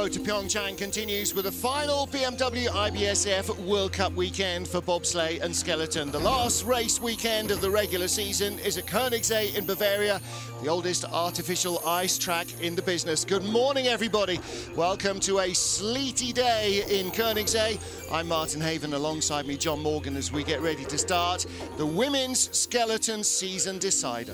road to Pyeongchang continues with the final BMW IBSF World Cup weekend for bobsleigh and skeleton. The last race weekend of the regular season is at Königssee in Bavaria, the oldest artificial ice track in the business. Good morning, everybody. Welcome to a sleety day in Königssee. I'm Martin Haven, alongside me John Morgan, as we get ready to start the women's skeleton season decider.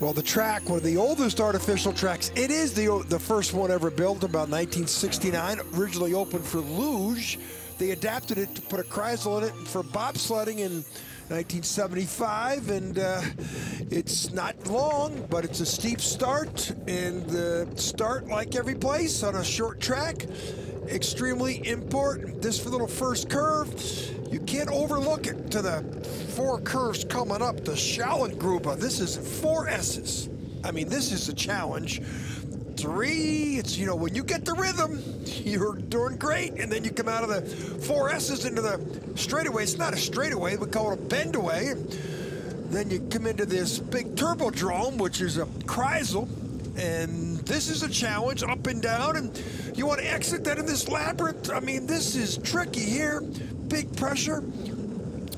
Well, the track, one of the oldest artificial tracks, it is the first one ever built, about 1969, originally opened for luge. They adapted it to put a kreisel in it for bobsledding in 1975, and it's not long, but it's a steep start, and the start, like every place on a short track, extremely important. This little first curve, you can't overlook it to the four curves coming up, the Schallengruber. This is 4 S's. I mean, this is a challenge. 3, it's, you know, when you get the rhythm, you're doing great, and then you come out of the 4 S's into the straightaway. It's not a straightaway, we call it a bendaway. Then you come into this big turbodrome, which is a kreisel, and this is a challenge, up and down, and you want to exit that in this labyrinth. I mean, this is tricky here. Big pressure.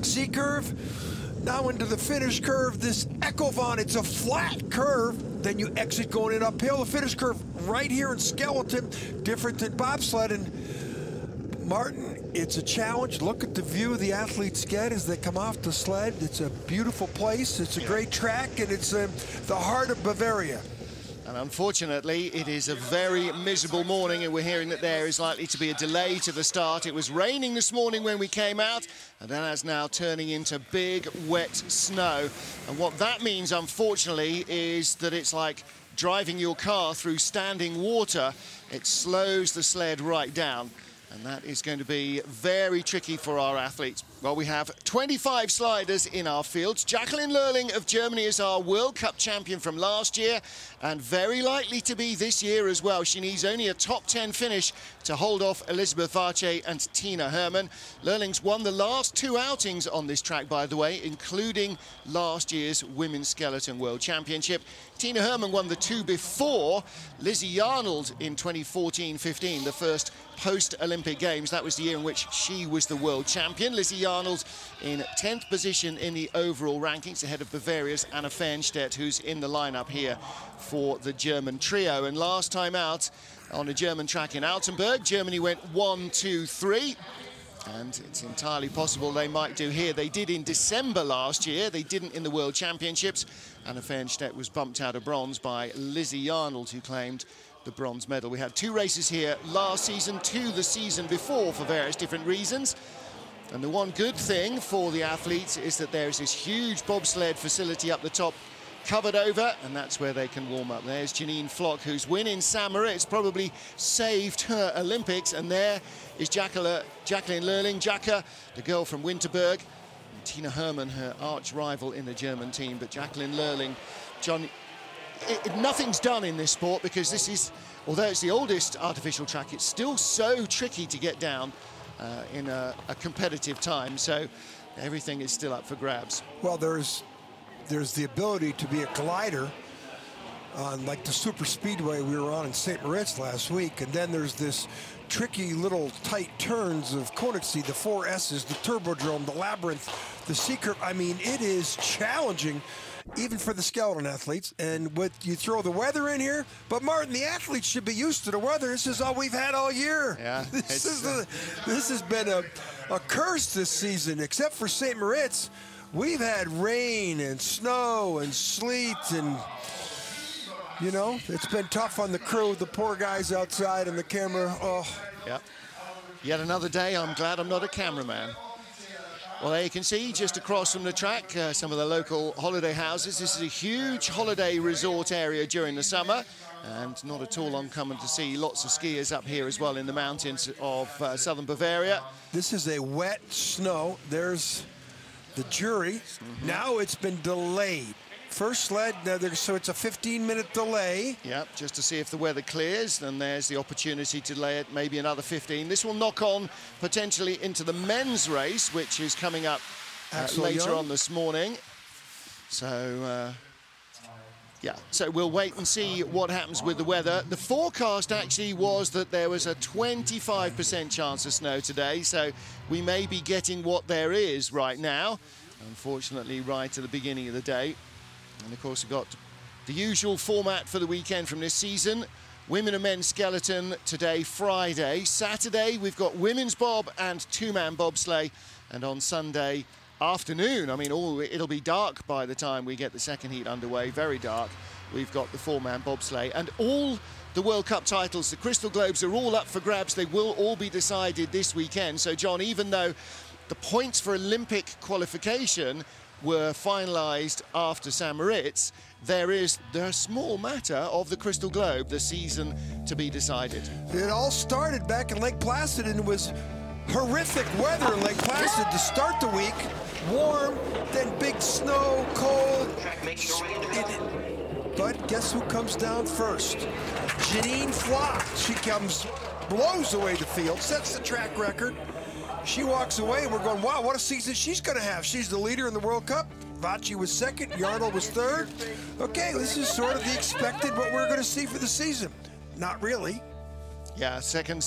C curve, now into the finish curve, this Echovon, it's a flat curve, then you exit going in uphill. The finish curve right here in skeleton, different than bobsled. And Martin, it's a challenge. Look at the view of the athletes get as they come off the sled. It's a beautiful place, it's a great track, and it's the heart of Bavaria. And unfortunately, it is a very miserable morning, and we're hearing that there is likely to be a delay to the start. It was raining this morning when we came out, and that is now turning into big, wet snow. And what that means, unfortunately, is that it's like driving your car through standing water. It slows the sled right down, and that is going to be very tricky for our athletes. Well, we have 25 sliders in our fields. Jacqueline Lurling of Germany is our World Cup champion from last year, and very likely to be this year as well. She needs only a top 10 finish to hold off Elisabeth Vace and Tina Hermann. Lurling's won the last 2 outings on this track, by the way, including last year's Women's Skeleton World Championship. Tina Hermann won the 2 before. Lizzie Arnold in 2014-15, the first post-Olympic Games. That was the year in which she was the world champion. Lizzie Arnold in 10th position in the overall rankings, ahead of Bavaria's Anna Fernstedt, who's in the lineup here for the German trio. And last time out on a German track in Altenburg, Germany went 1, 2, 3. And it's entirely possible they might do here. They did in December last year. They didn't in the World Championships. Anna Fernstedt was bumped out of bronze by Lizzie Arnold, who claimed the bronze medal. We had 2 races here last season, 2 the season before for various different reasons. And the one good thing for the athletes is that there's this huge bobsled facility up the top covered over, and that's where they can warm up. There's Janine Flock, whose win in St. Moritz probably saved her Olympics, and there is Jacqueline Lurling, Jacka, the girl from Winterberg, and Tina Hermann, her arch rival in the German team. But Jacqueline Lurling, John, nothing's done in this sport, because this is, although it's the oldest artificial track, it's still so tricky to get down in a competitive time, so everything is still up for grabs. Well, there's the ability to be a glider on like the super speedway we were on in St. Moritz last week, and then there's this tricky little tight turns of Königssee, the 4 S's, the turbodrome, the labyrinth, the C curve. I mean, it is challenging even for the skeleton athletes, and you throw the weather in here, but Martin, the athletes should be used to the weather. This is all we've had all year. Yeah, this has been a curse this season, except for St. Moritz. We've had rain and snow and sleet, and you know, it's been tough on the crew, the poor guys outside and the camera. Oh. Yeah. Yet another day. I'm glad I'm not a cameraman. Well, there you can see just across from the track some of the local holiday houses. This is a huge holiday resort area during the summer, and not at all uncommon to see lots of skiers up here as well in the mountains of southern Bavaria. This is a wet snow. There's the jury. Now it's been delayed. First sled, so it's a 15-minute delay. Yep, just to see if the weather clears, then there's the opportunity to delay it maybe another 15. This will knock on potentially into the men's race, which is coming up later on this morning. So Yeah, so we'll wait and see what happens with the weather. The forecast actually was that there was a 25% chance of snow today, so we may be getting what there is right now. Unfortunately, right at the beginning of the day. And of course, we've got the usual format for the weekend from this season. Women and men's skeleton today, Friday. Saturday, we've got women's bob and two-man bobsleigh. And on Sunday afternoon, I mean, it'll be dark by the time we get the second heat underway, very dark. We've got the four-man bobsleigh. And all the World Cup titles, the Crystal Globes, are all up for grabs. They will all be decided this weekend. So, John, even though the points for Olympic qualification were finalised after St. Moritz, there is the small matter of the Crystal Globe, the season to be decided. It all started back in Lake Placid, and it was horrific weather in Lake Placid to start the week. Warm, then big snow, cold. But guess who comes down first? Janine Flock. She blows away the field, sets the track record. She walks away, and we're going, wow, what a season she's going to have. She's the leader in the World Cup. Vachi was second, Yarnell was third. Okay, this is sort of the expected what we're going to see for the season. Not really. Yeah, second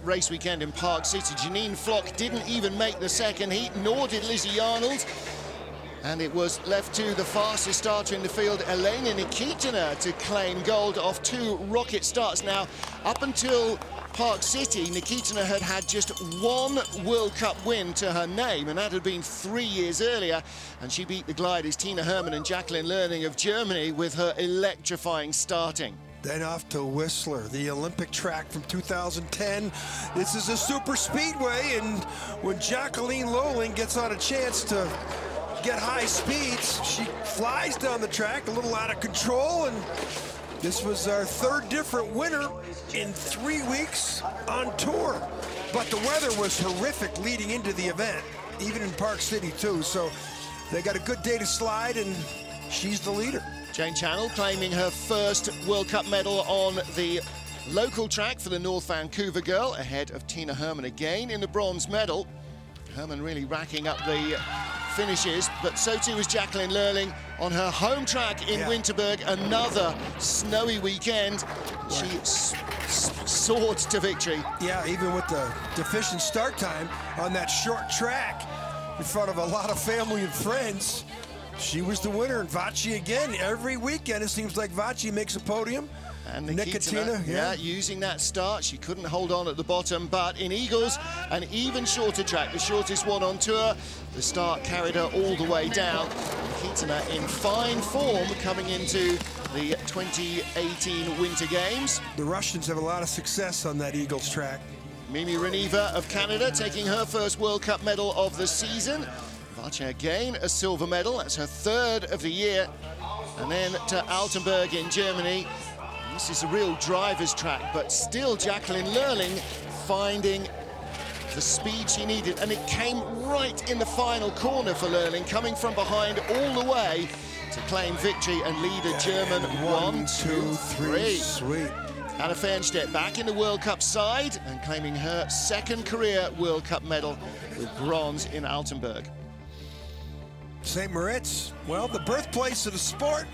race weekend in Park City. Janine Flock didn't even make the second heat, nor did Lizzie Arnold. And it was left to the fastest starter in the field, Elena Nikitina, to claim gold off two rocket starts. Now, up until Park City, Nikitina had just one World Cup win to her name, and that had been 3 years earlier. And she beat the gliders Tina Hermann and Jacqueline Lerning of Germany with her electrifying starting. Then off to Whistler, the Olympic track from 2010. This is a super speedway, and when Jacqueline Lerning gets on a chance to get high speeds, she flies down the track a little out of control, and this was our third different winner in 3 weeks on tour. But the weather was horrific leading into the event, even in Park City too. So they got a good day to slide, and she's the leader. Jane Channel claiming her first World Cup medal on the local track for the North Vancouver girl, ahead of Tina Hermann again in the bronze medal. Hermann really racking up the finishes, but so too was Jacqueline Lerning on her home track in Winterberg. Another snowy weekend. She soared to victory. Yeah, even with the deficient start time on that short track in front of a lot of family and friends, she was the winner. And Vachi again, every weekend it seems like Vachi makes a podium. And Nikitina, using that start, she couldn't hold on at the bottom, but in Eagles, an even shorter track, the shortest one on tour, the start carried her all the way down. Nikitina in fine form coming into the 2018 Winter Games. The Russians have a lot of success on that Eagles track. Mimi Reneva of Canada taking her first World Cup medal of the season. Vachi again a silver medal, that's her third of the year. And then to Altenburg in Germany. This is a real driver's track, but still Jacqueline Lerning finding the speed she needed, and it came right in the final corner for Lerning, coming from behind all the way to claim victory and lead a German 1, 2, 3. Sweet. Anna Fernstedt back in the World Cup side and claiming her second career World Cup medal with bronze in Altenburg. St. Moritz, well, the birthplace of the sport.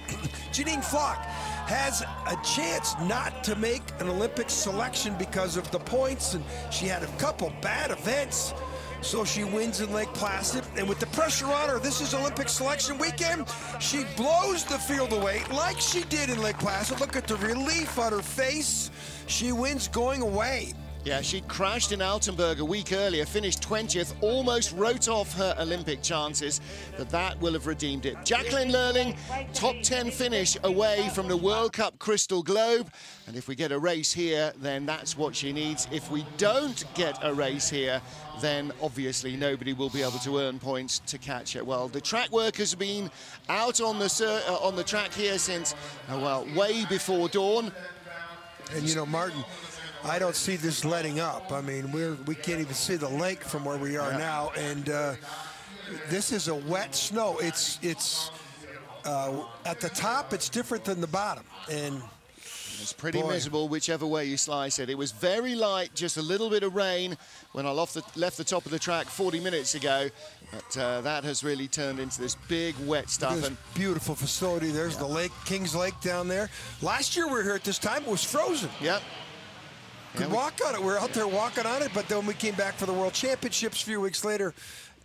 Janine Flock has a chance not to make an Olympic selection because of the points, and she had a couple bad events, so she wins in Lake Placid. And with the pressure on her, this is Olympic selection weekend. She blows the field away like she did in Lake Placid. Look at the relief on her face. She wins going away. Yeah, she'd crashed in Altenburg a week earlier, finished 20th, almost wrote off her Olympic chances, but that will have redeemed it. Jacqueline Lerning, top 10 finish away from the World Cup Crystal Globe, and if we get a race here, then that's what she needs. If we don't get a race here, then obviously nobody will be able to earn points to catch her. Well, the track workers have been out on the track here since, well, way before dawn. And you know, Martin, I don't see this letting up. I mean, we can't even see the lake from where we are now, and this is a wet snow. It's at the top, it's different than the bottom, and It's pretty miserable whichever way you slice it. It was very light, just a little bit of rain when I left the top of the track 40 minutes ago. But that has really turned into this big wet stuff. And beautiful facility. There's the lake, Kings Lake down there. Last year we were here at this time, it was frozen. Yep. Could walk on it. We were out there walking on it, but then when we came back for the World Championships a few weeks later,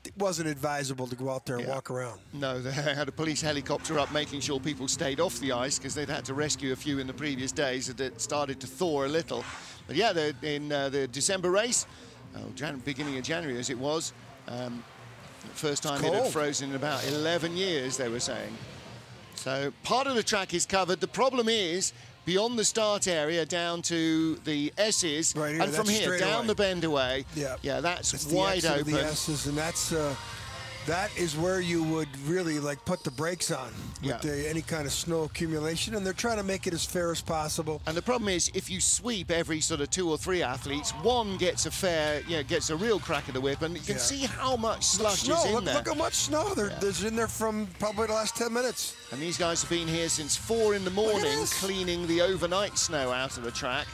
it wasn't advisable to go out there and walk around. No, they had a police helicopter up making sure people stayed off the ice because they'd had to rescue a few in the previous days and it started to thaw a little. But yeah, in the December race, beginning of January as it was, first time it had frozen in about 11 years, they were saying. So part of the track is covered. The problem is beyond the start area down to the S's, right here, and from here down the bend away, that's wide open. The S's, and that is where you would really put the brakes on with any kind of snow accumulation, and they're trying to make it as fair as possible. And the problem is, if you sweep every sort of 2 or 3 athletes, one gets gets a real crack of the whip, and you can see how much slush is in there. Look how much snow there's in there from probably the last 10 minutes. And these guys have been here since 4 in the morning cleaning the overnight snow out of the track.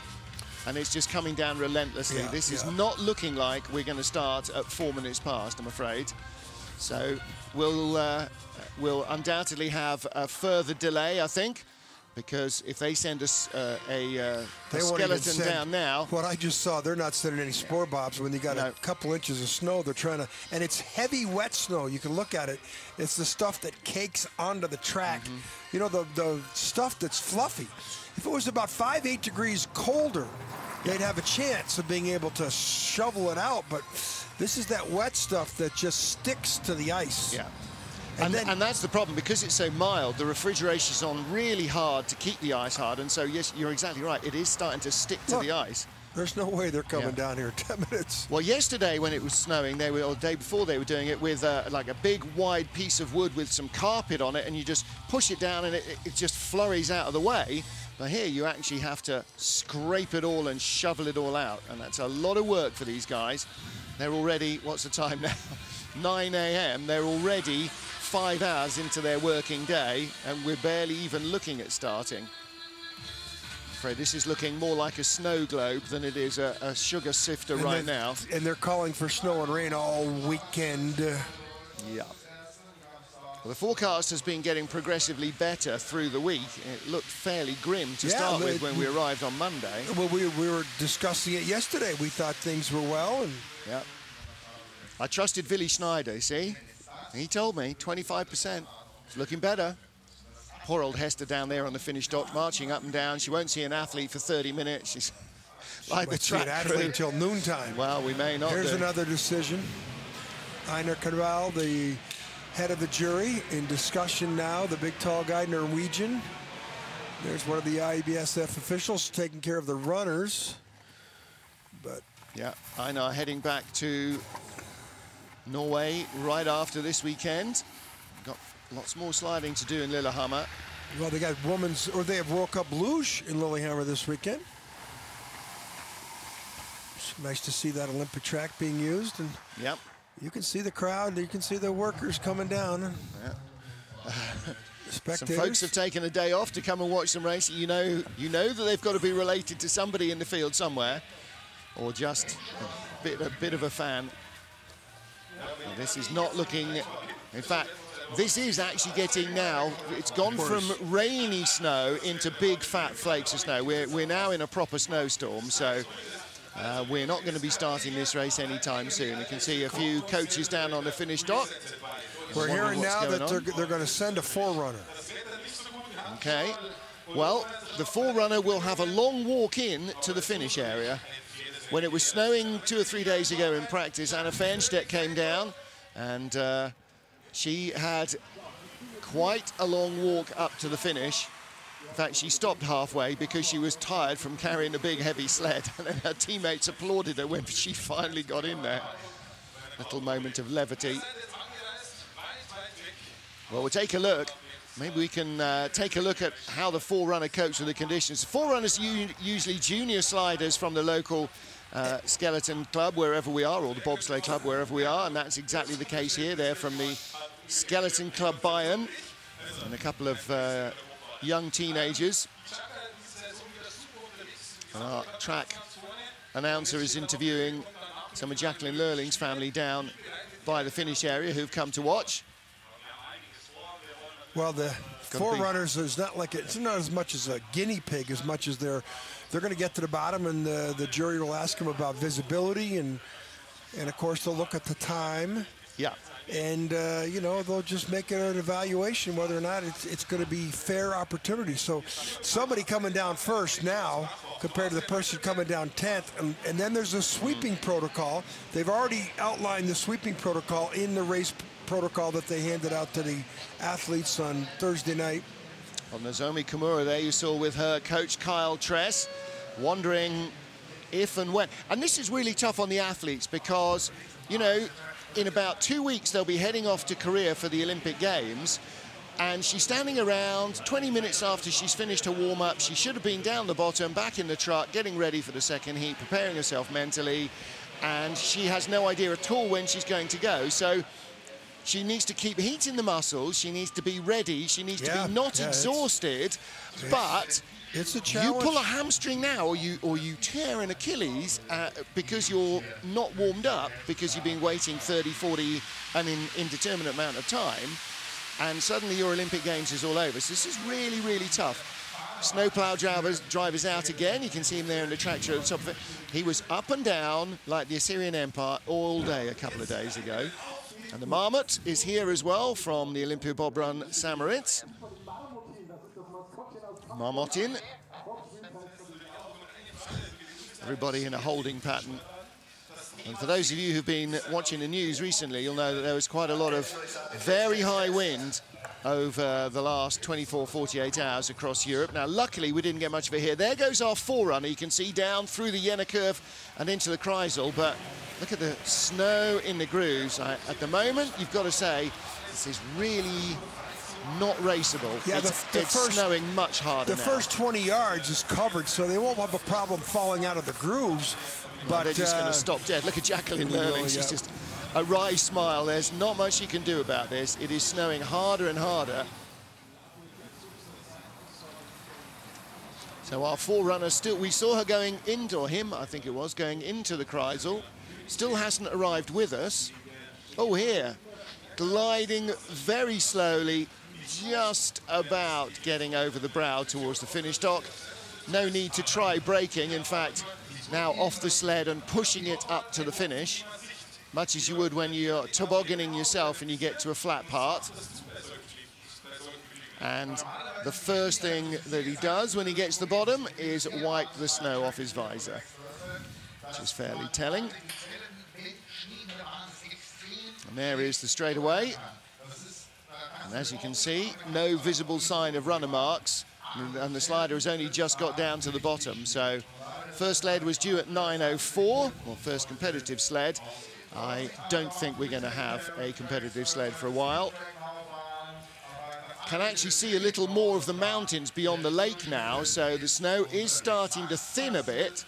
And it's just coming down relentlessly. This is not looking like we're going to start at 4 minutes past, I'm afraid. So we'll undoubtedly have a further delay, I think, because if they send us a skeleton down now. What I just saw, they're not sending any spore bobs when you got a couple inches of snow. They're trying to, and it's heavy, wet snow. You can look at it. It's the stuff that cakes onto the track. You know, the stuff that's fluffy. If it was about 5-8 degrees colder, they'd have a chance of being able to shovel it out, but this is that wet stuff that just sticks to the ice. Yeah. And that's the problem, because it's so mild, the refrigeration's on really hard to keep the ice hard, and so yes, you're exactly right, it is starting to stick to the ice. There's no way they're coming down here in 10 minutes. Well, yesterday when it was snowing, or the day before, they were doing it with like a big wide piece of wood with some carpet on it, and you just push it down and it just flurries out of the way. But here you actually have to scrape it all and shovel it all out, and that's a lot of work for these guys. They're already, what's the time now? 9 a.m. They're already 5 hours into their working day, and we're barely even looking at starting. I'm afraid this is looking more like a snow globe than it is a sugar sifter right now. And they're calling for snow and rain all weekend. Yeah. Well, the forecast has been getting progressively better through the week. It looked fairly grim to start with when we arrived on Monday. Well, we were discussing it yesterday. We thought things were well. And yeah. I trusted Willi Schneider, see? He told me 25%. It's looking better. Poor old Hester down there on the finish dock, marching up and down. She won't see an athlete for 30 minutes. She's like the track crew until noontime. Well, we may not. Here's another decision. Einar Karval, the head of the jury, in discussion now. The big tall guy, Norwegian. There's one of the IBSF officials taking care of the runners. But yeah, Einar heading back to Norway right after this weekend. Got lots more sliding to do in Lillehammer. Well, they got they have World Cup luge in Lillehammer this weekend. It's nice to see that Olympic track being used, and you can see the crowd, you can see the workers coming down. Some folks have taken a day off to come and watch some racing. You know that they've got to be related to somebody in the field somewhere, or just a bit of a fan. Well, this is not looking, in fact, this is actually getting now, it's gone from rainy snow into big fat flakes of snow. We're now in a proper snowstorm, so we're not going to be starting this race anytime soon. You can see a few coaches down on the finish dock. We're hearing now that they're going to send a forerunner. Okay, well, the forerunner will have a long walk in to the finish area. When it was snowing 2 or 3 days ago in practice, Anna Fernstedt came down, and she had quite a long walk up to the finish. In fact, she stopped halfway because she was tired from carrying a big, heavy sled, and then her teammates applauded her when she finally got in there. Little moment of levity. Well, we'll take a look. Maybe we can take a look at how the forerunner copes with the conditions. Forerunners usually junior sliders from the local skeleton club, wherever we are, or the bobsleigh club, wherever we are, and that's exactly the case here. They're from the skeleton club Bayern, and a couple of young teenagers. And our track announcer is interviewing some of Jacqueline Lurling's family down by the finish area who've come to watch. Well, the forerunners is not like it's not as much as a guinea pig as much as they're going to get to the bottom, and the jury will ask them about visibility, and of course they'll look at the time. Yeah. And you know, they'll just make an evaluation whether or not it's going to be fair opportunity. So somebody coming down first now compared to the person coming down 10th, and then there's a sweeping protocol. They've already outlined the sweeping protocol in the race protocol that they handed out to the athletes on Thursday night. Well, Nozomi Kimura there you saw with her coach Kyle Tress, wondering if and when. And this is really tough on the athletes because, you know, in about 2 weeks they'll be heading off to Korea for the Olympic Games, and she's standing around 20 minutes after she's finished her warm-up. She should have been down the bottom, back in the truck, getting ready for the second heat, preparing herself mentally, and she has no idea at all when she's going to go. So she needs to keep heat in the muscles, she needs to be ready, she needs to be not exhausted, but it's a challenge. You pull a hamstring now, or you tear an Achilles because you're not warmed up, because you've been waiting 30, 40, an indeterminate amount of time, and suddenly your Olympic Games is all over. So this is really, really tough. Snowplow drivers out again. You can see him there in the tractor at the top of it. He was up and down like the Assyrian Empire all day a couple of days ago. And the Marmot is here as well from the Olympia Bob Run Samoritz. Marmotin. Everybody in a holding pattern. And for those of you who've been watching the news recently, you'll know that there was quite a lot of very high wind over the last 24, 48 hours across Europe. Now, luckily, we didn't get much of it here. There goes our forerunner. You can see down through the Jena curve and into the Kreisel, but look at the snow in the grooves. At the moment, you've got to say, this is really not raceable. Yeah, it's snowing much harder now. The first 20 yards is covered, so they won't have a problem falling out of the grooves. But they're just going to stop dead. Look at Jacqueline Lurling. She's just a wry smile. There's not much you can do about this. It is snowing harder and harder. So our forerunner still, we saw her going into, or him, I think it was, going into the Kreisel. Still hasn't arrived with us. Oh, here, gliding very slowly, just about getting over the brow towards the finish dock. No need to try braking. In fact, now off the sled and pushing it up to the finish, much as you would when you're tobogganing yourself and you get to a flat part. And the first thing that he does when he gets to the bottom is wipe the snow off his visor, which is fairly telling. And there is the straightaway. And as you can see, no visible sign of runner marks. And the slider has only just got down to the bottom. So first sled was due at 9:04, or first competitive sled. I don't think we're going to have a competitive sled for a while. Can actually see a little more of the mountains beyond the lake now, so the snow is starting to thin a bit.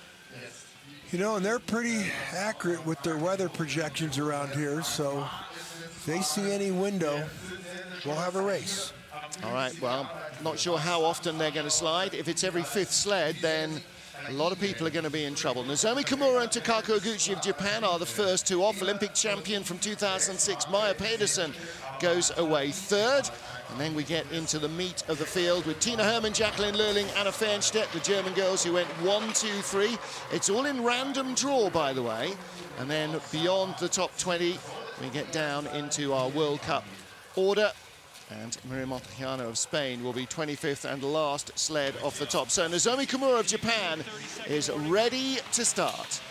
You know, and they're pretty accurate with their weather projections around here, so if they see any window, we'll have a race. All right, well, not sure how often they're going to slide. If it's every fifth sled, then a lot of people are going to be in trouble. Nozomi Kimura and Takako Oguchi of Japan are the first two off. Olympic champion from 2006, Maya Pedersen, goes away third. And then we get into the meat of the field with Tina Hermann, Jacqueline Lurling, Anna Fernstedt, the German girls who went 1, 2, 3. It's all in random draw, by the way. And then beyond the top 20, we get down into our World Cup order. And Miriam Montejano of Spain will be 25th and last sled off the top. So Nozomi Kimura of Japan is ready to start.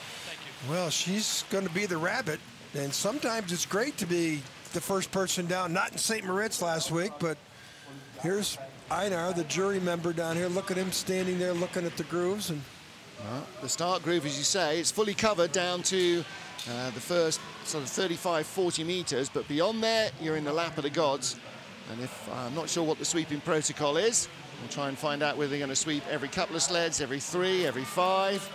Well, she's going to be the rabbit. And sometimes it's great to be the first person down, not in St. Moritz last week, but here's Einar, the jury member down here. Look at him standing there looking at the grooves. And the start groove, as you say, it's fully covered down to the first sort of 35, 40 meters, but beyond there, you're in the lap of the gods. And if I'm not sure what the sweeping protocol is, we'll try and find out whether they're going to sweep every couple of sleds, every 3, every 5.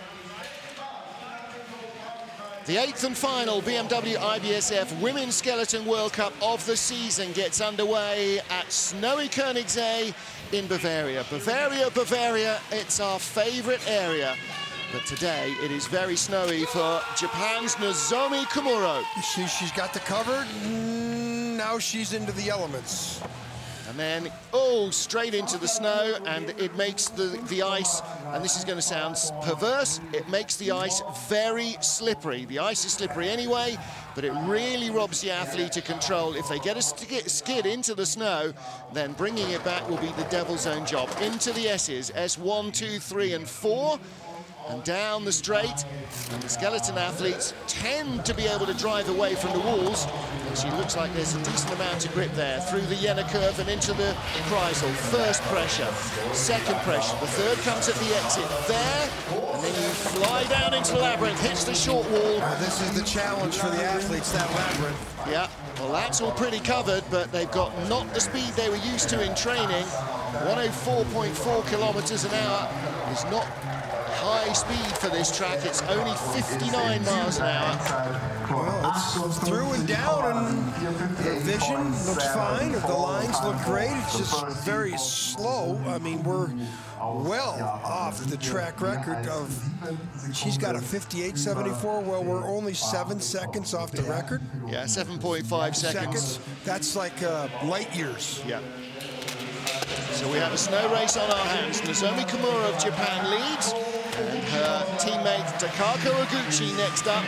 The 8th and final BMW IBSF Women's Skeleton World Cup of the season gets underway at snowy Königssee in Bavaria. Bavaria, it's our favorite area. But today it is very snowy for Japan's Nozomi Komuro. She's got the cover. Now she's into the elements. And then, oh, straight into the snow, and it makes the ice, and this is going to sound perverse, it makes the ice very slippery. The ice is slippery anyway, but it really robs the athlete of control. If they get a skid into the snow, then bringing it back will be the devil's own job. Into the S's, S1, 2, 3, and 4. And down the straight, and the skeleton athletes tend to be able to drive away from the walls. And she looks like there's a decent amount of grip there through the Jena curve and into the Kreisel. First pressure, second pressure, the third comes at the exit there, and then you fly down into the labyrinth, hits the short wall. This is the challenge for the athletes, that labyrinth. Yeah, well, that's all pretty covered, but they've got not the speed they were used to in training. 104.4 kilometers an hour is not high speed for this track. It's only 59 miles an hour. Well, it's through and down, and the vision looks fine. The lines look great. It's just very slow. I mean, we're well off the track record of, she's got a 58.74. Well, we're only 7 seconds off the record. Yeah, 7.5 seconds. That's like light years. Yeah. So we have a snow race on our hands. Nozomi Komuro of Japan leads, and her teammate Takako Oguchi next up.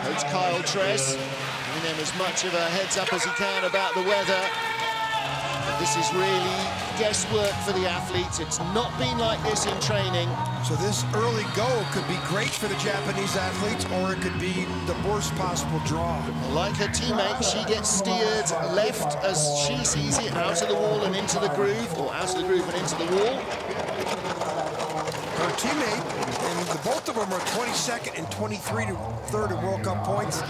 Coach Kyle Tress giving them as much of a heads up as he can about the weather. But this is really guesswork for the athletes. It's not been like this in training. So this early go could be great for the Japanese athletes, or it could be the worst possible draw. Like her teammate, she gets steered left as she sees it, out of the wall and into the groove, or out of the groove and into the wall. Her teammate, and both of them are 22nd and 23rd in World Cup points.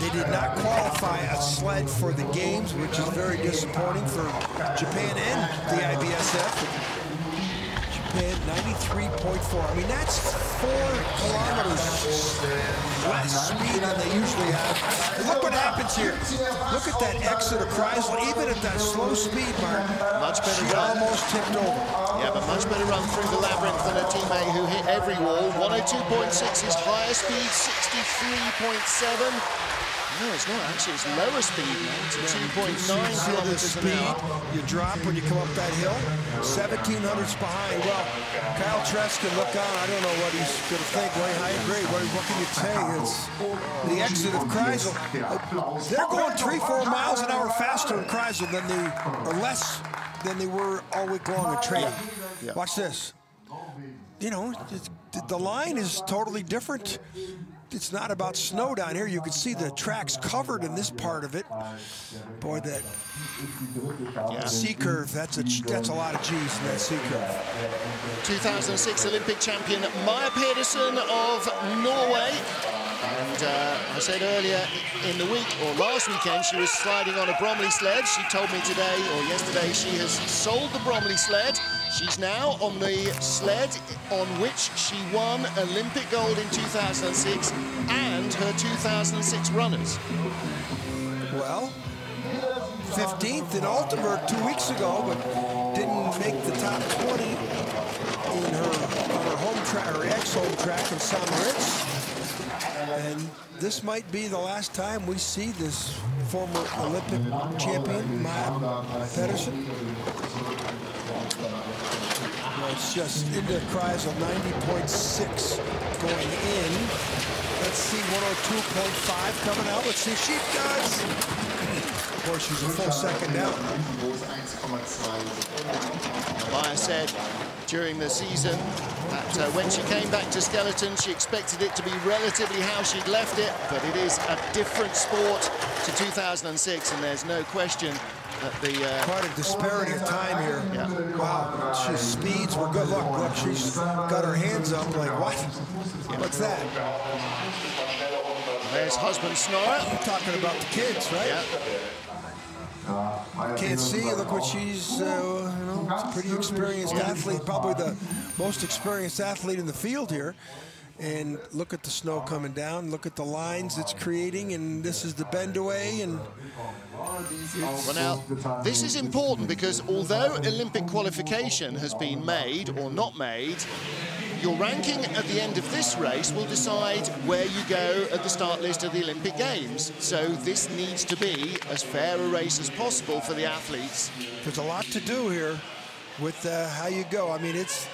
They did not qualify a sled for the games, which is very disappointing for Japan and the IBSF. Japan 93.4. I mean, that's 4 kilometers less speed than they usually have. And look what happens here. Look at that exit of Kreisel, even at that slow speed, Mark. Much better she run. Almost tipped over. Yeah, but much better run through the labyrinth than her teammate who hit every wall. 102.6 is higher speed, 63.7. No, it's not actually, it's lower speed now. It's 2.9 kilometers an hour. You drop when you come up that hill, 1,700s behind. Well, Kyle Tress can look on. I don't know what he's going to think. Well, I agree. What can you say? It's the exit of Kreisel. They're going 3-4 miles an hour faster in Kreisel than they, or less than they were all week long in training. Yeah. Watch this. You know, the line is totally different. It's not about snow down here. You can see the track's covered in this part of it. Boy, that C curve, that's a lot of G's in that C curve. 2006 Olympic champion Maja Pedersen of Norway. And I said earlier in the week, or last weekend, she was sliding on a Bromley sled. She told me today, or yesterday, she has sold the Bromley sled. She's now on the sled on which she won Olympic gold in 2006 and her 2006 runners. Well, 15th in Altenburg 2 weeks ago, but didn't make the top 20 in her home track, or ex-home track in St. Moritz. And this might be the last time we see this former Olympic champion, Maja Pedersen. Well, it's just into Kreisel, 90.6 going in. Let's see, 102.5 coming out. Let's see if she does. Of course, she's a full second down. Maja said during the season that when she came back to skeleton, she expected it to be relatively how she'd left it, but it is a different sport to 2006, and there's no question that the... Quite a disparity of time here. Yeah. Wow, she's speeds were good. Look, she's got her hands up like, what? Yeah. What's that? There's husband Snorra. You're talking about the kids, right? Yeah. Can't see. Look what she's, you know, a pretty experienced athlete, probably the most experienced athlete in the field here. And look at the snow coming down. Look at the lines it's creating, and this is the bend away. And well, now this is important because although Olympic qualification has been made or not made, your ranking at the end of this race will decide where you go at the start list of the Olympic Games. So this needs to be as fair a race as possible for the athletes. There's a lot to do here with how you go. I mean, it's,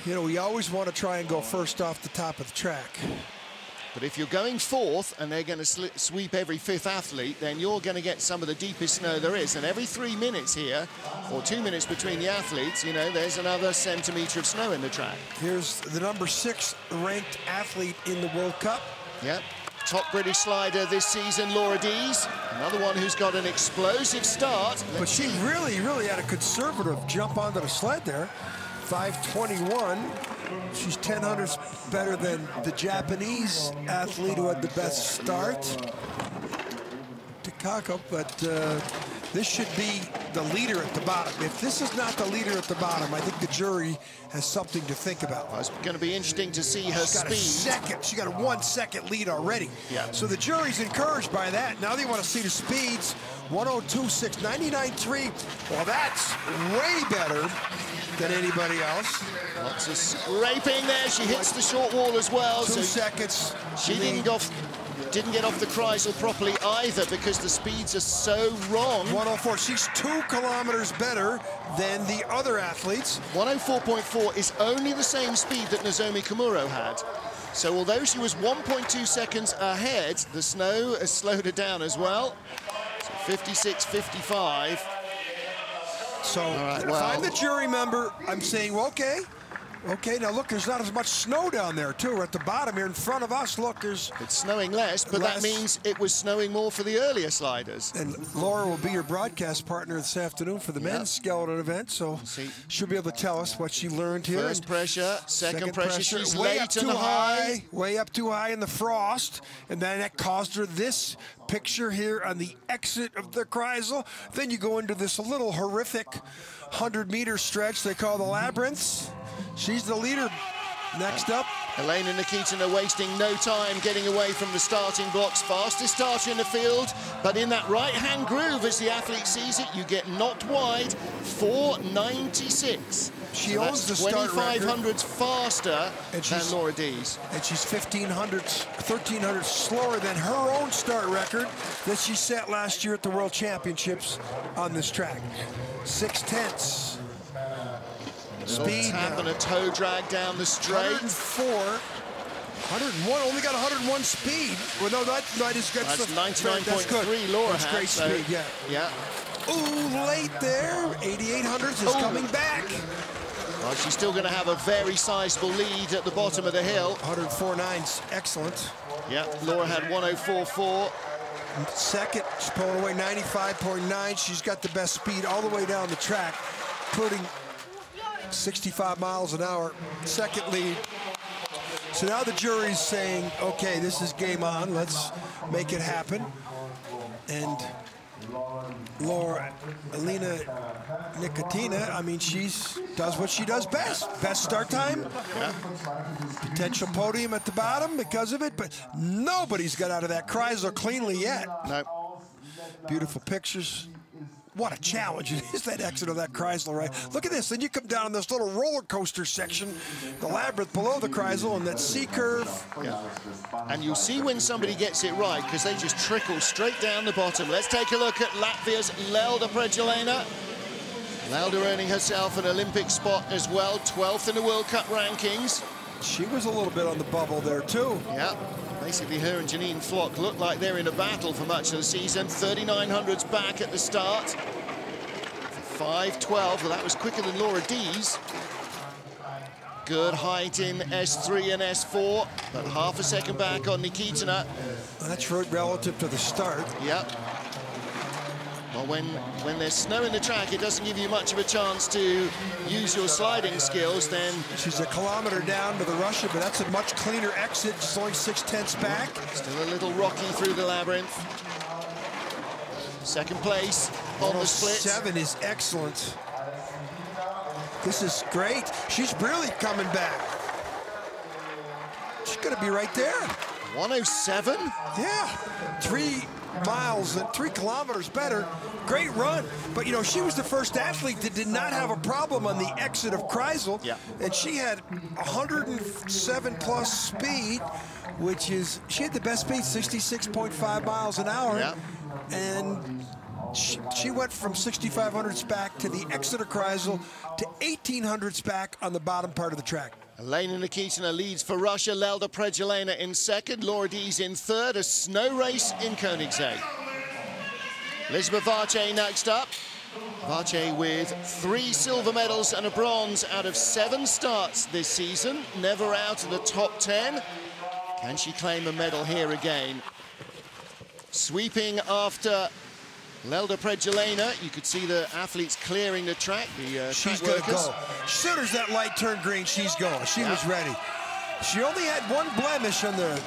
you know, we always want to try and go first off the top of the track. But if you're going fourth and they're going to sweep every fifth athlete, then you're going to get some of the deepest snow there is. And every 3 minutes here, or 2 minutes between the athletes, you know, there's another centimetre of snow in the track. Here's the number 6 ranked athlete in the World Cup. Yep. Top British slider this season, Laura Dees. Another one who's got an explosive start. But she really had a conservative jump onto the sled there. 5:21. She's 10 hundredths better than the Japanese athlete who had the best start, Takako, but this should be the leader at the bottom. If this is not the leader at the bottom, I think the jury has something to think about. Well, it's going to be interesting to see her speed. She got a 1 second lead already. Yeah. So the jury's encouraged by that. Now they want to see the speeds. 102.6, 99.3. Well, that's way better than anybody else. Lots of scraping there. She hits the short wall as well. 2 seconds. She didn't get off the Kreisel properly either because the speeds are so wrong. 104. She's 2 kilometers better than the other athletes. 104.4 is only the same speed that Nozomi Komuro had. So although she was 1.2 seconds ahead, the snow has slowed her down as well. So 56.55. So if I'm the jury member, I'm saying, well, okay, now look, there's not as much snow down there, too. We're at the bottom here in front of us. Look, it's snowing less, but that means it was snowing more for the earlier sliders. And Laura will be your broadcast partner this afternoon for the men's skeleton event, so she'll be able to tell us what she learned here. First pressure, second pressure. She's way up late and high. Way up too high in the frost, and then that caused her this picture here on the exit of the Kreisel. Then you go into this little horrific 100-meter stretch they call the labyrinth. She's the leader. Next up, Elena Nikitina wasting no time getting away from the starting blocks. Fastest starter in the field, but in that right-hand groove, as the athlete sees it, you get knocked wide. 4.96. She owns the start record. 2,500 faster than Laura Dees. And she's 1,300 slower than her own start record that she set last year at the World Championships on this track. 6/10. Speed tap and a toe drag down the straight. 101, only got 101 speed. Well, no, that is good. That's 99.3 Laura has. That's great speed, yeah. Ooh, late there. 8,800 is coming back. Well, she's still going to have a very sizable lead at the bottom of the hill. 104.9's excellent. Yeah, Laura had 104.4. Second, she's pulling away 95.9. She's got the best speed all the way down the track, putting 65 miles an hour, second lead. So now the jury's saying, okay, this is game on. Let's make it happen. And Elena Nikitina, I mean, she does what she does best. Best start time. Yeah. Potential podium at the bottom because of it, but nobody's got out of that Kreisel cleanly yet. No. Beautiful pictures. What a challenge it is, that exit of that Kreisel, right? Look at this. Then you come down this little roller coaster section, the labyrinth below the Kreisel, and that C-curve. Yeah. And you'll see when somebody gets it right, because they just trickle straight down the bottom. Let's take a look at Latvia's Lelda Preģelēna. Lelda earning herself an Olympic spot as well, 12th in the World Cup rankings. She was a little bit on the bubble there, too. Yeah. Basically, her and Janine Flock look like they're in a battle for much of the season. 3,900s back at the start. 5.12, well, that was quicker than Laura Dees. Good height in S3 and S4, but half a second back on Nikitina. That's right relative to the start. Yep. Well, when there's snow in the track, it doesn't give you much of a chance to use your sliding skills. Then she's a kilometer down to the Russia, but that's a much cleaner exit. Just only 6/10 back. Still a little rocky through the labyrinth. Second place on the split. 7 is excellent. This is great. She's really coming back. She's going to be right there. 107? Yeah. miles and 3 kilometers better. Great run. But, you know, she was the first athlete that did not have a problem on the exit of Kreisel. Yeah. And she had 107-plus speed, which is, she had the best speed, 66.5 miles an hour. Yeah. And she went from 6,500 back to the exit of Kreisel to 1,800 back on the bottom part of the track. Elena Nikitina leads for Russia, Lelda Prejelena in second, Laura Dees in third, a snow race in Königssee. Elizabeth Vache next up. Vache with 3 silver medals and a bronze out of 7 starts this season, never out of the top 10. Can she claim a medal here again? Sweeping after Lelda Prejelena, you could see the athletes clearing the track. She's going to go. As soon as that light turned green, she's going. She was ready. She only had 1 blemish on the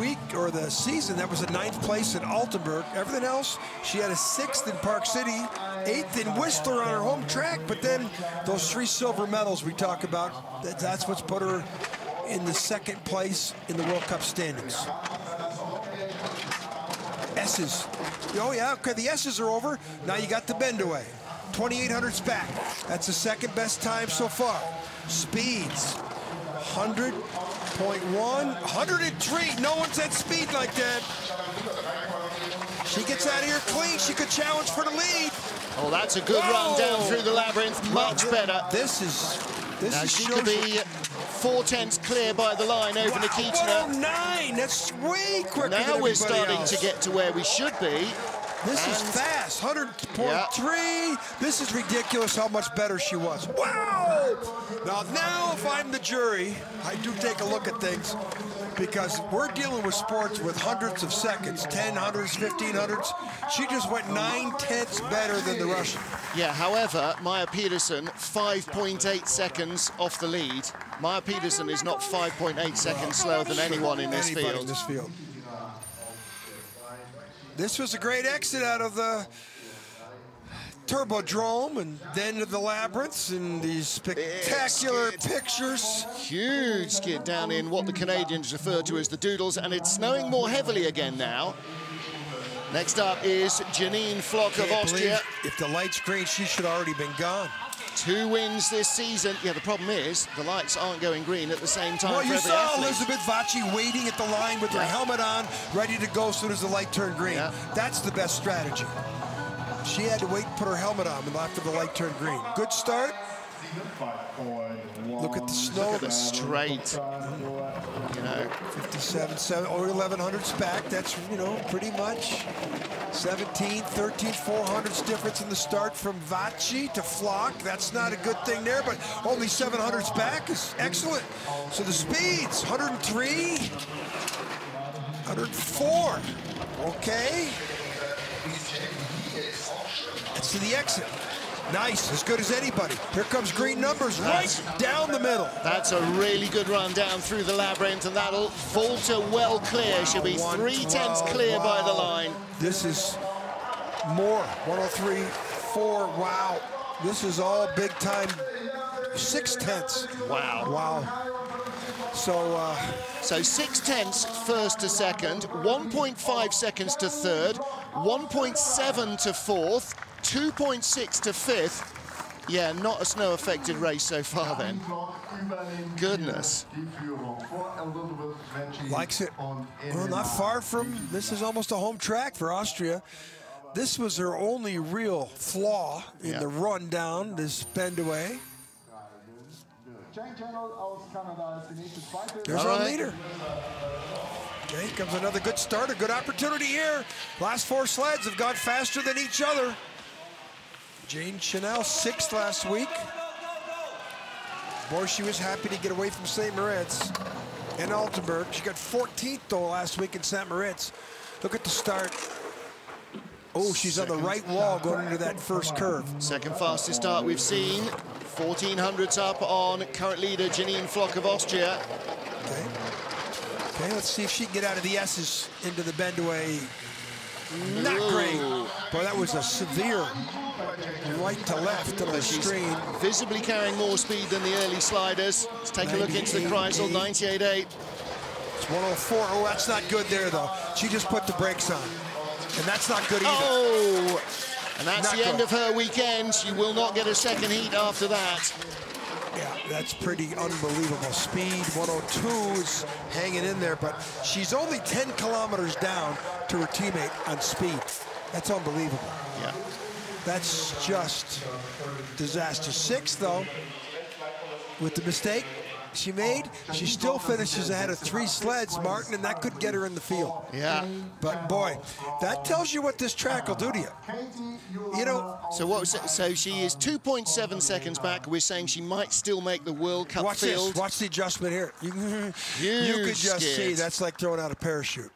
week or the season. That was a 9th place in Altenburg. Everything else, she had a 6th in Park City, 8th in Whistler on her home track. But then those 3 silver medals we talk about, that's what's put her in the 2nd place in the World Cup standings. S's. Oh, yeah, okay, the S's are over. Now you got the bend away. 2,800's back. That's the 2nd best time so far. Speeds. 100.1, 103. No one's at speed like that. She gets out of here clean. She could challenge for the lead. Oh, that's a good run down through the labyrinth. Much better. This is she could be 4/10 clear by the line over Nikitina. 109. That's way quicker than Now we're starting else. to get to where we should be. This is fast. 100.3. This is ridiculous how much better she was. Wow! Now if I'm the jury, I do take a look at things because we're dealing with sports with hundreds of seconds, 10 hundreds, 15 hundreds. She just went 9/10 better than the Russian. Yeah, however, Maya Pedersen, 5.8 seconds off the lead. Maya Pedersen is not 5.8 seconds slower than anyone in this field. This was a great exit out of the Turbodrome and then to the labyrinths and these spectacular pictures. Huge skid down in what the Canadians refer to as the Doodles, and it's snowing more heavily again now. Next up is Janine Flock of Austria. If the light's green, she should already been gone. 2 wins this season. Yeah, the problem is the lights aren't going green at the same time. Well, you saw athlete. Elizabeth Vache waiting at the line with her helmet on, ready to go as soon as the light turned green. That's the best strategy. She had to wait and put her helmet on after the light turned green. Good start. Look at the snow. Look at the straight. You know, 57, or 1100's back. That's, you know, pretty much 17, 13, 400's difference in the start from Vache to Flock. That's not a good thing there, but only 700's back is excellent. So the speeds, 103, 104. Okay. That's to the exit. Nice, as good as anybody. Here comes green numbers right down the middle. That's a really good run down through the labyrinth, and that'll vault her well clear. She'll be 3/10 clear by the line. This is more, 103.4, wow. This is all big time, 6/10. Wow. Wow. So 6/10 first to second, 1.5 seconds to third, 1.7 to fourth, 2.6 to fifth. Yeah, not a snow-affected race so far then. Goodness. Likes it. Well, not far from, this is almost a home track for Austria. This was her only real flaw in the run down, this bend away. There's our leader. Okay, comes another good start, a good opportunity here. Last 4 sleds have gone faster than each other. Jane Chanel, 6th last week. Boy, she was happy to get away from St. Moritz and Altenburg. She got 14th, though, last week in St. Moritz. Look at the start. Oh, she's on the right wall going into that first curve. Second fastest start we've seen. 1400s up on current leader Janine Flock of Austria. Okay, let's see if she can get out of the S's into the bend away. Not great. Boy, that was a severe right to left on the screen. Visibly carrying more speed than the early sliders. Let's take a look into the Kreisel, 98.8. It's 104. Oh, that's not good there, though. She just put the brakes on. And that's not good either. Oh! And that's Not the end good. of her weekend. She will not get a second heat after that. Yeah, that's pretty unbelievable. Speed, 102 is hanging in there, but she's only 10 kilometers down to her teammate on speed. That's unbelievable. Yeah. That's just disaster. 6th, though, with the mistake she made, she still finishes ahead of 3 sleds, Martin, and that could get her in the field. Yeah. But boy, that tells you what this track will do to you. You know. So she is 2.7 seconds back. We're saying she might still make the World Cup Watch field. this. Watch the adjustment here. You could just see that's like throwing out a parachute.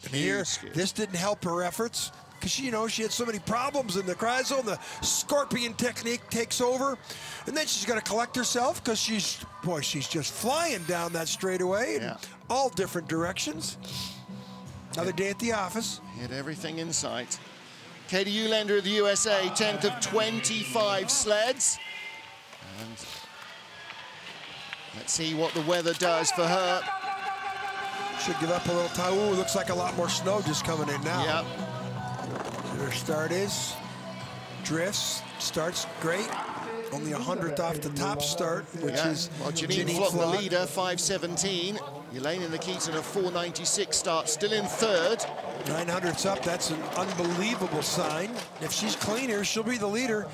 And here, this didn't help her efforts because she had so many problems in the Kreisel. The scorpion technique takes over, and then she's got to collect herself because she's just flying down that straightaway in all different directions. Another day at the office. Hit everything in sight. Katie Uhlaender of the USA, 10th of 25 sleds. And let's see what the weather does for her. Should give up a little time. Ooh, looks like a lot more snow just coming in now. Yep. So their start is drifts. Starts great. Only 100th off the top start, which is Janine Flock, the leader, 5:17. Elena Nikitin, a 4:96 start, still in 3rd. 900ths up, that's an unbelievable sign. If she's cleaner, she'll be the leader.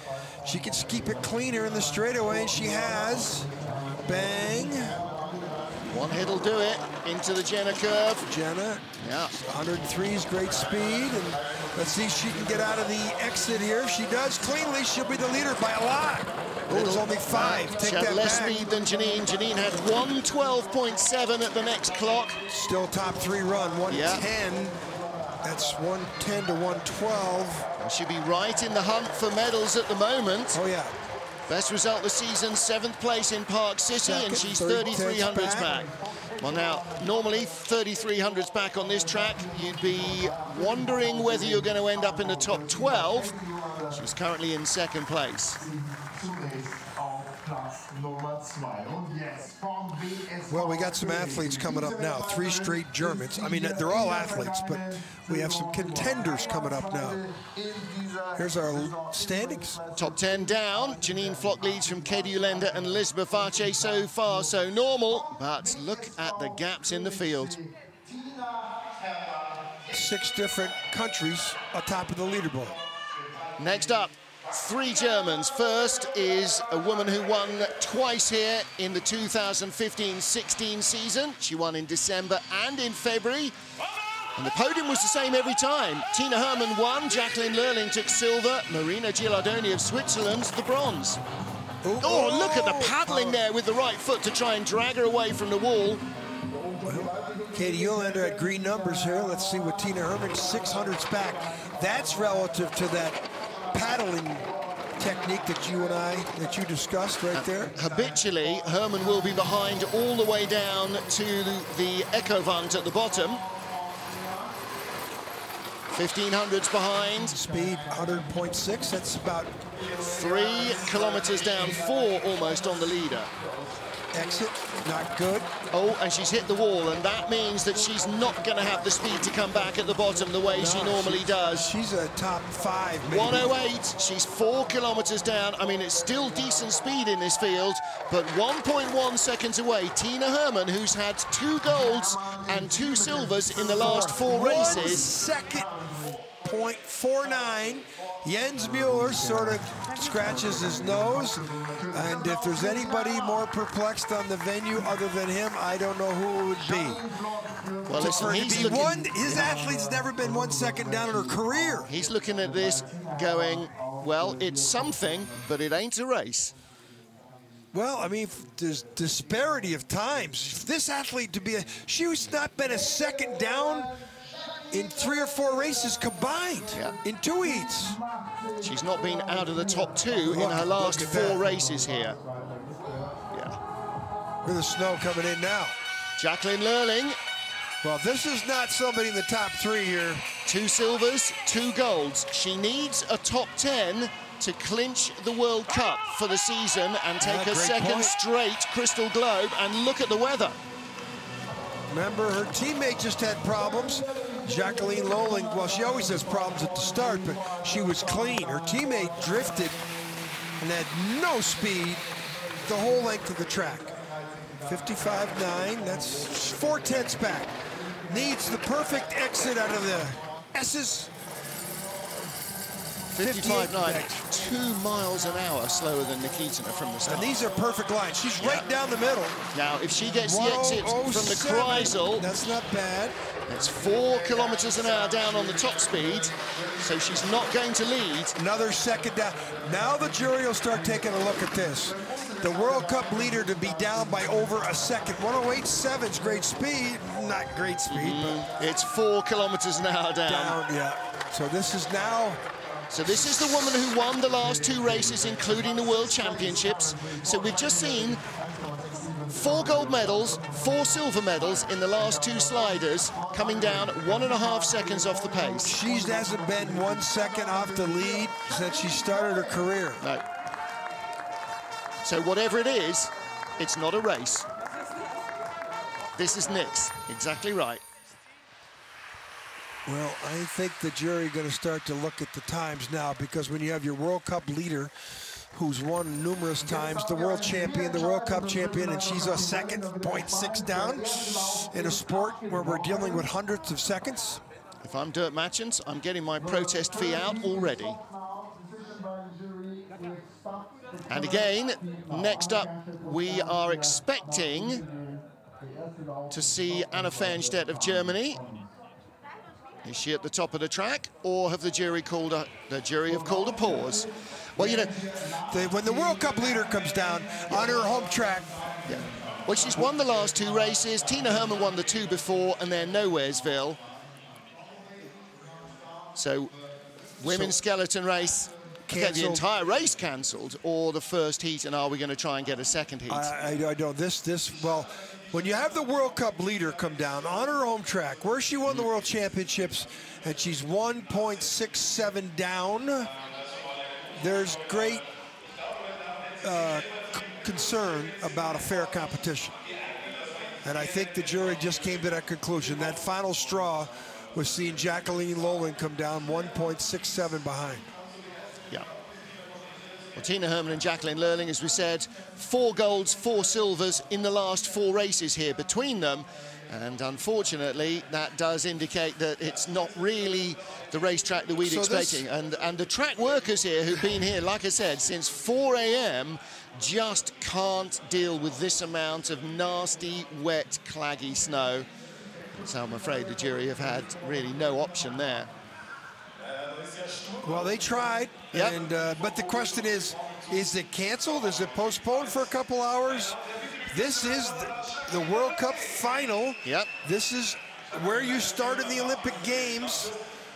She can keep it cleaner in the straightaway, and she has. Bang. One hit'll do it, into the Jenna curve. Jenna, 103 is great speed, and let's see if she can get out of the exit here. If she does cleanly, she'll be the leader by a lot. Oh, there's only 5. Take she had that less back. speed than Janine. Janine had 112.7 at the next clock. Still top 3 run, 110. That's 110 to 112. And she'll be right in the hunt for medals at the moment. Oh, yeah. Best result this season, 7th place in Park City, and she's 3,300s back. Well, now, normally 3,300s back on this track, you'd be wondering whether you're going to end up in the top 12. She's currently in 2nd place. Well, we got some athletes coming up now. 3 straight Germans. I mean, they're all athletes, but we have some contenders coming up now. Here's our standings. Top 10 down. Janine Flock leads from Katie Uhlaender and Lisbeth Arce. So far, so normal. But look at the gaps in the field. 6 different countries atop of the leaderboard. Next up, 3 Germans. First is a woman who won twice here in the 2015-16 season. She won in December and in February. And the podium was the same every time. Tina Hermann won, Jacqueline Lurling took silver, Marina Gilardoni of Switzerland the bronze. Oh, look at the paddling there with the right foot to try and drag her away from the wall. Katie Uhlaender had green numbers here. Let's see what Tina Hermann, 600s back. That's relative to that paddling technique that you discussed right there. Habitually, Hermann will be behind all the way down to the Ecovant at the bottom. 1,500s behind. Speed 100.6, that's about 3 kilometers down, 4 almost on the leader. Exit, not good. Oh, and she's hit the wall, and that means that she's not going to have the speed to come back at the bottom the way she normally does. She's a top 5, maybe. 108, she's 4 kilometers down. I mean, it's still decent speed in this field, but 1.1 seconds away, Tina Hermann, who's had 2 golds and 2 silvers in the last 4 races. 1 second, 0.49. Jens Mueller sort of scratches his nose, and if there's anybody more perplexed on the venue other than him, I don't know who it would be. Well, listen, his athlete's never been 1 second down in her career. He's looking at this going, well, it's something, but it ain't a race. Well, I mean, there's disparity of times. This athlete she's not been a second down in 3 or 4 races combined, in 2 heats. She's not been out of the top 2 in her last 4 races here. With the snow coming in now. Jacqueline Lurling. Well, this is not somebody in the top 3 here. 2 silvers, 2 golds. She needs a top 10 to clinch the World Cup for the season and take her second straight Crystal Globe. And look at the weather. Remember, her teammate just had problems. Jacqueline Lowling, well, she always has problems at the start, but she was clean. Her teammate drifted and had no speed the whole length of the track. 55.9, that's 4/10 back. Needs the perfect exit out of the S's. 55.9, 2 miles an hour slower than Nikitina from the start. And these are perfect lines. She's right down the middle. Now, if she gets the exit from the Kreisel, that's not bad. It's 4 kilometers an hour down on the top speed, so she's not going to lead. Another second down. Now the jury will start taking a look at this. The World Cup leader to be down by over a second. 108.7 is great speed. Not great speed, but it's 4 kilometers an hour down. Yeah. So this is now... So this is the woman who won the last 2 races, including the World Championships. So we've just seen 4 gold medals, 4 silver medals in the last 2 sliders, coming down 1.5 seconds off the pace. She hasn't been 1 second off the lead since she started her career. No. So whatever it is, it's not a race. This is Nix, exactly right. Well, I think the jury going to start to look at the times now, because when you have your World Cup leader who's won numerous times, the world champion, the World Cup champion, and she's a second, 0.6 down in a sport where we're dealing with hundreds of seconds. If I'm Dirk Matchens, I'm getting my protest fee out already. And again, next up, we are expecting to see Anna Fernstedt of Germany. Is she at the top of the track, or have the jury called a pause? Well, you know, when the World Cup leader comes down on her home track. Yeah. Well, she's won the last 2 races. Tina Hermann won the 2 before, and then Nowheresville. So, women's skeleton race. Okay, the entire race cancelled, or the first heat, and are we going to try and get a second heat? I know well, when you have the World Cup leader come down on her home track, where she won the World Championships, and she's 1.67 down, there's great concern about a fair competition. And I think the jury just came to that conclusion. That final straw was seeing Jacqueline Lowling come down 1.67 behind. Yeah. Well, Tina Hermann and Jacqueline Lurling, as we said, 4 golds, 4 silvers in the last 4 races here between them. And unfortunately, that does indicate that it's not really the racetrack that we'd expecting. And the track workers here who've been here, like I said, since 4 a.m. just can't deal with this amount of nasty, wet, claggy snow. So I'm afraid the jury have had really no option there. Well, they tried, yep. And but the question is it canceled? Is it postponed for a couple hours? This is the World Cup final. Yep. This is where you started the Olympic Games.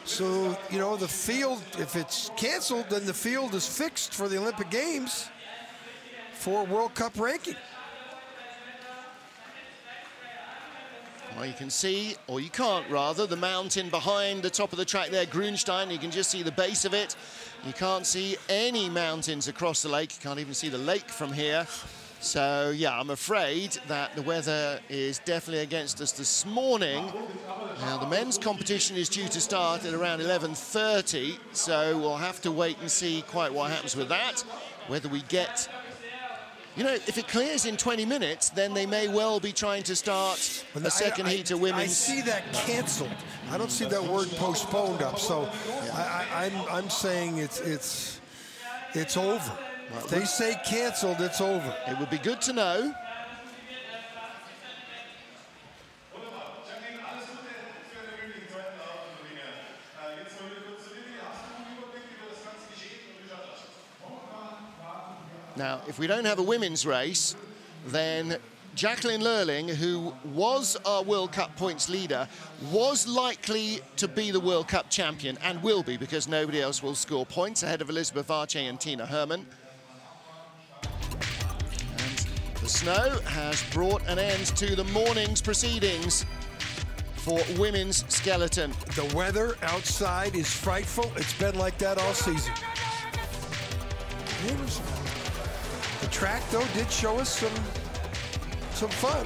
So, you know, the field, if it's canceled, then the field is fixed for the Olympic Games for World Cup ranking. Well, you can see, or you can't rather, the mountain behind the top of the track there, Grünstein. You can just see the base of it. You can't see any mountains across the lake. You can't even see the lake from here. So, yeah, I'm afraid that the weather is definitely against us this morning. Now, the men's competition is due to start at around 11:30, so we'll have to wait and see quite what happens with that. Whether we get... You know, if it clears in 20 minutes, then they may well be trying to start a second heat of women's. I see that canceled. I don't see that word postponed up. So yeah. I'm saying it's over. Well, if they say canceled, it's over. It would be good to know. Now, if we don't have a women's race, then Jacqueline Lurling, who was our World Cup points leader, was likely to be the World Cup champion, and will be, because nobody else will score points, ahead of Elizabeth Arche and Tina Hermann. And the snow has brought an end to the morning's proceedings for women's skeleton. The weather outside is frightful. It's been like that all season. The track, though, did show us some fun.